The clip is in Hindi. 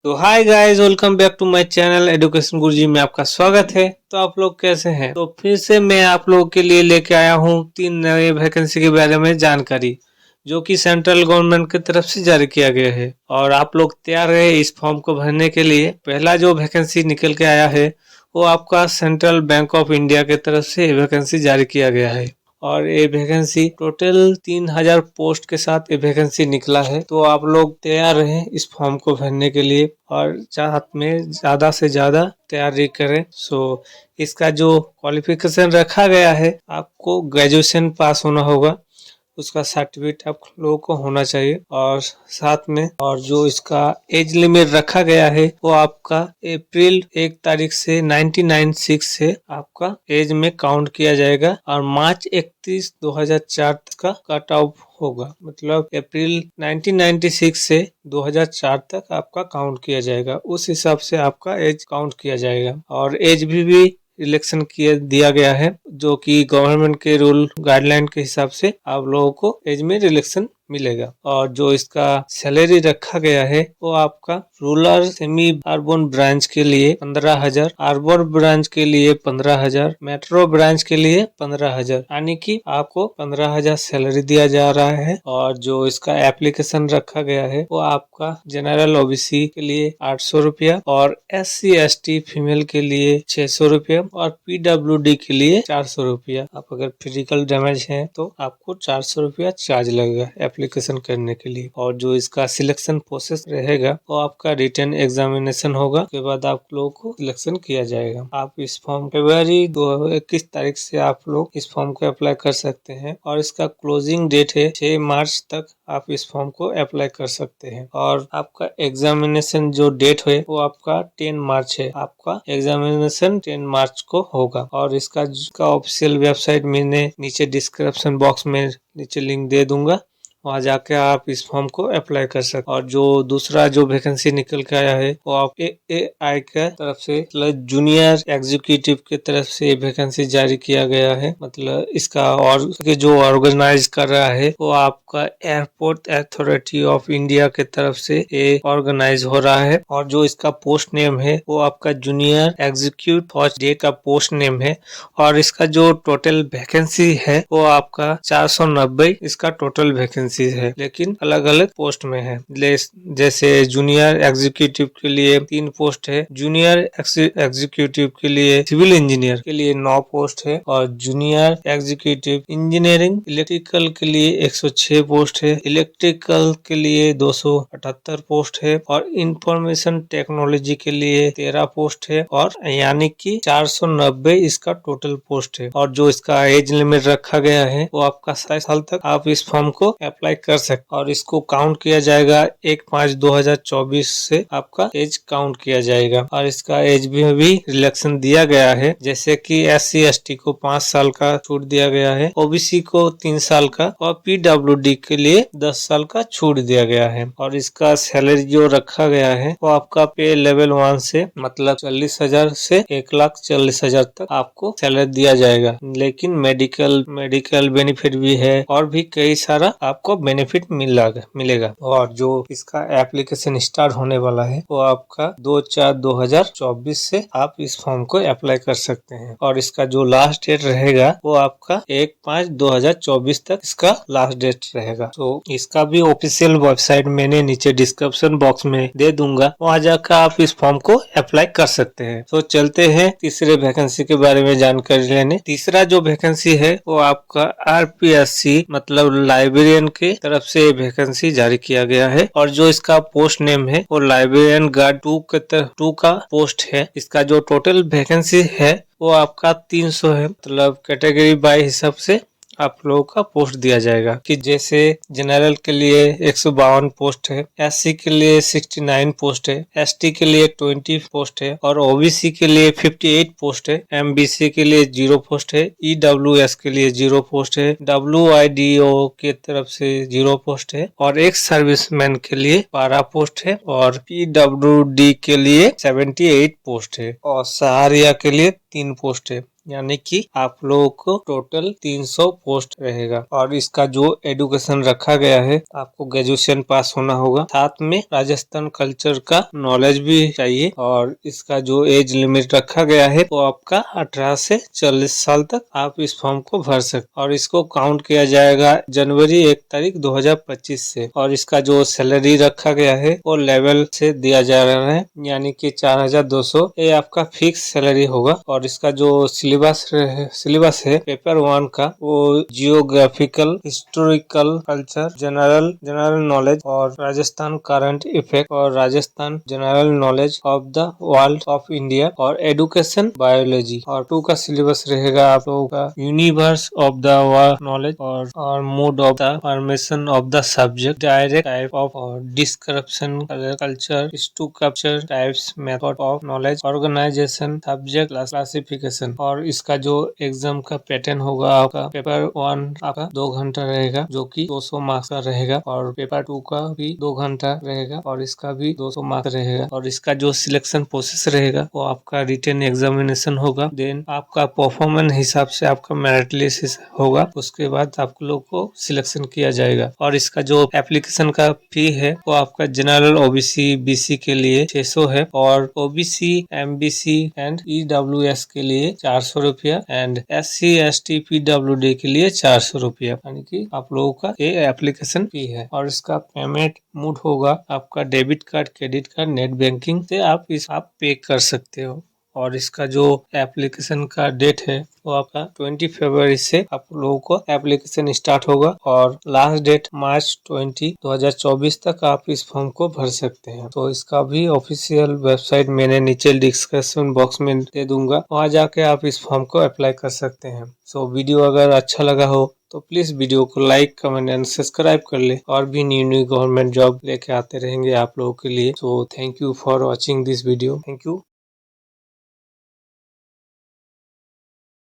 तो hi guys, welcome back to my channel Education Guruji में आपका स्वागत है। तो आप लोग कैसे हैं? तो फिर से मैं आप लोगों के लिए लेके आया हूँ 3 नए वैकेंसी के बारे में जानकारी, जो कि सेंट्रल गवर्नमेंट की तरफ से जारी किया गया है। और आप लोग तैयार रहे इस फॉर्म को भरने के लिए। पहला जो वैकेंसी निकल के आया है वो आपका सेंट्रल बैंक ऑफ इंडिया की तरफ से वैकेंसी जारी किया गया है। और ये वैकेंसी टोटल 3000 पोस्ट के साथ ये वैकेंसी निकला है। तो आप लोग तैयार रहें इस फॉर्म को भरने के लिए और साथ में ज़्यादा से ज़्यादा तैयारी करें। इसका जो क्वालिफिकेशन रखा गया है, आपको ग्रेजुएशन पास होना होगा, उसका सर्टिफिकेट आप लोगों को होना चाहिए। और साथ में और जो इसका एज लिमिट रखा गया है वो आपका अप्रैल 1 तारीख से 1996 से आपका एज में काउंट किया जाएगा और मार्च 31 2004 का कट ऑफ होगा। मतलब अप्रैल 1996 से 2004 तक आपका काउंट किया जाएगा, उस हिसाब से आपका एज काउंट किया जाएगा। और एज भी इलेक्शन किया दिया गया है, जो कि गवर्नमेंट के रूल गाइडलाइन के हिसाब से आप लोगों को एज में रिलेक्शन मिलेगा। और जो इसका सैलरी रखा गया है वो आपका रूरल सेमी अर्बन ब्रांच के लिए 15,000, अर्बन ब्रांच के लिए 15,000, मेट्रो ब्रांच के लिए 15,000, यानी कि आपको 15,000 सैलरी दिया जा रहा है। और जो इसका एप्लीकेशन रखा गया है वो आपका जनरल ओबीसी के लिए 800 रुपया और SC ST फीमेल के लिए 600 रुपया और PWD के लिए 400 रुपया। आप अगर फिजिकल डैमेज है तो आपको 400 रुपया चार्ज लगेगा एप्लीकेशन करने के लिए। और जो इसका सिलेक्शन प्रोसेस रहेगा वो आपका रिटन एग्जामिनेशन होगा, उसके बाद आप लोगों को सिलेक्शन किया जाएगा। आप इस फॉर्म फरवरी 21 तारीख से आप लोग इस फॉर्म को अप्लाई कर सकते हैं और इसका क्लोजिंग डेट है 6 मार्च तक आप इस फॉर्म को अप्लाई कर सकते हैं। और आपका एग्जामिनेशन जो डेट है वो आपका 10 मार्च है। आपका एग्जामिनेशन 10 मार्च को होगा। और इसका ऑफिशियल वेबसाइट मैंने नीचे डिस्क्रिप्शन बॉक्स में नीचे लिंक दे दूंगा, वहाँ जाके आप इस फॉर्म को अप्लाई कर सकते। और जो दूसरा जो वैकेंसी निकल के आया है वो आप AI के तरफ से मतलब जूनियर एग्जीक्यूटिव की तरफ से वैकेंसी जारी किया गया है। मतलब इसका और जो ऑर्गेनाइज कर रहा है वो आपका एयरपोर्ट अथॉरिटी ऑफ इंडिया की तरफ से ये ऑर्गेनाइज हो रहा है। और जो इसका पोस्ट नेम है वो आपका जूनियर एग्जीक्यूटिव फर्स्ट डे का पोस्ट नेम है। और इसका जो टोटल वैकेंसी है वो आपका 490 इसका टोटल वैकेंसी है, लेकिन अलग अलग पोस्ट में है। जैसे जूनियर एग्जीक्यूटिव के लिए 3 पोस्ट है, जूनियर एग्जीक्यूटिव के लिए सिविल इंजीनियर के लिए 9 पोस्ट है और जूनियर एग्जीक्यूटिव इंजीनियरिंग इलेक्ट्रिकल के लिए 106 पोस्ट है, इलेक्ट्रिकल के लिए 278 पोस्ट है और इंफॉर्मेशन टेक्नोलॉजी के लिए 13 पोस्ट है। और यानी कि 490 इसका टोटल पोस्ट है। और जो इसका एज लिमिट रखा गया है वो आपका 27 साल तक आप इस फॉर्म को अप्लाई कर सकते। और इसको काउंट किया जाएगा 1/5/2024 से आपका एज काउंट किया जाएगा। और इसका एज भी रिलेक्शन दिया गया है, जैसे कि SC ST को 5 साल का छूट दिया गया है, OBC को 3 साल का और PWD के लिए 10 साल का छूट दिया गया है। और इसका सैलरी जो रखा गया है वो आपका पे लेवल 1 से मतलब 40,000 से 1,40,000 तक आपको सैलरी दिया जाएगा। लेकिन मेडिकल बेनिफिट भी है और भी कई सारा आपको बेनिफिट मिलेगा। और जो इसका एप्लीकेशन स्टार्ट होने वाला है वो आपका 2/4/2024 से आप इस फॉर्म को अप्लाई कर सकते हैं। और इसका जो लास्ट डेट रहेगा वो आपका 1/5/2024 तक इसका लास्ट डेट रहेगा। तो इसका भी ऑफिशियल वेबसाइट मैंने नीचे डिस्क्रिप्शन बॉक्स में दे दूंगा, वहाँ जाकर आप इस फॉर्म को अप्लाई कर सकते हैं। तो चलते हैं तीसरे वैकेंसी के बारे में जानकारी लेने। तीसरा जो वैकेंसी है वो आपका RPSC मतलब लाइब्रेरियन के तरफ से वैकेंसी जारी किया गया है। और जो इसका पोस्ट नेम है वो लाइब्रेरियन गार्ड 2 का पोस्ट है। इसका जो टोटल वैकेंसी है वो आपका 300 है। मतलब कैटेगरी बाय हिसाब से आप लोगों का पोस्ट दिया जाएगा, कि जैसे जनरल के लिए 152 पोस्ट है, SC के लिए 69 पोस्ट है, ST के लिए 20 पोस्ट है और OBC के लिए 58 पोस्ट है, MBC के लिए 0 पोस्ट है, EWS के लिए 0 पोस्ट है, WIDO के तरफ से 0 पोस्ट है और एक सर्विसमैन के लिए 12 पोस्ट है और PWD के लिए 78 पोस्ट है और सहारिया के लिए 3 पोस्ट है। यानी कि आप लोगों को टोटल 300 पोस्ट रहेगा। और इसका जो एजुकेशन रखा गया है, आपको ग्रेजुएशन पास होना होगा, साथ में राजस्थान कल्चर का नॉलेज भी चाहिए। और इसका जो एज लिमिट रखा गया है वो आपका 18 से 40 साल तक आप इस फॉर्म को भर सकते। और इसको काउंट किया जाएगा जनवरी 1 तारीख 2025 से। और इसका जो सैलरी रखा गया है वो लेवल से दिया जा रहा है, यानी कि 4200 ये आपका फिक्स सैलरी होगा। और इसका जो सिलेबस है पेपर 1 का, वो geographical, historical, culture, general knowledge और राजस्थान करंट इफेक्ट और Rajasthan general knowledge of the world of India और एडुकेशन बायोलॉजी। और 2 का सिलेबस रहेगा आप लोगों का universe of the world knowledge और mode of the formation of the subject, direct type of description, culture, structure, types, method of knowledge, organisation, subject classification. और इसका जो एग्जाम का पैटर्न होगा, आपका पेपर 1 आपका 2 घंटा रहेगा जो कि 200 मार्क्स का रहेगा। और पेपर 2 का भी 2 घंटा रहेगा और इसका भी 200 मार्क्स रहेगा। और इसका जो सिलेक्शन प्रोसेस रहेगा वो आपका रिटन एग्जामिनेशन होगा, देन आपका परफॉर्मेंस हिसाब से आपका मेरिट लिस्ट होगा, उसके बाद आप लोग को सिलेक्शन किया जाएगा। और इसका जो एप्लीकेशन का फी है वो आपका जनरल, ओबीसी, बीसी के लिए 600 है और ओबीसी, एमबीसी एंड ईडब्ल्यूएस के लिए 400 रुपया एंड SC, ST, PWD के लिए 400 रुपया, यानी कि आप लोगों का ये एप्लीकेशन फी है। और इसका पेमेंट मोड होगा आपका debit card, credit card, net banking से आप पे कर सकते हो। और इसका जो एप्लीकेशन का डेट है वो आपका 20 फरवरी से आप लोगों को एप्लीकेशन स्टार्ट होगा और लास्ट डेट मार्च 20, 2024 तक आप इस फॉर्म को भर सकते हैं। तो इसका भी ऑफिशियल वेबसाइट मैंने नीचे डिस्क्रिप्शन बॉक्स में दे दूंगा, वहाँ जाके आप इस फॉर्म को अप्लाई कर सकते हैं। सो वीडियो अगर अच्छा लगा हो तो प्लीज वीडियो को लाइक, कमेंट एंड सब्सक्राइब कर ले। और भी न्यू गवर्नमेंट जॉब लेके आते रहेंगे आप लोगों के लिए। So thank you for watching this video. Thank you.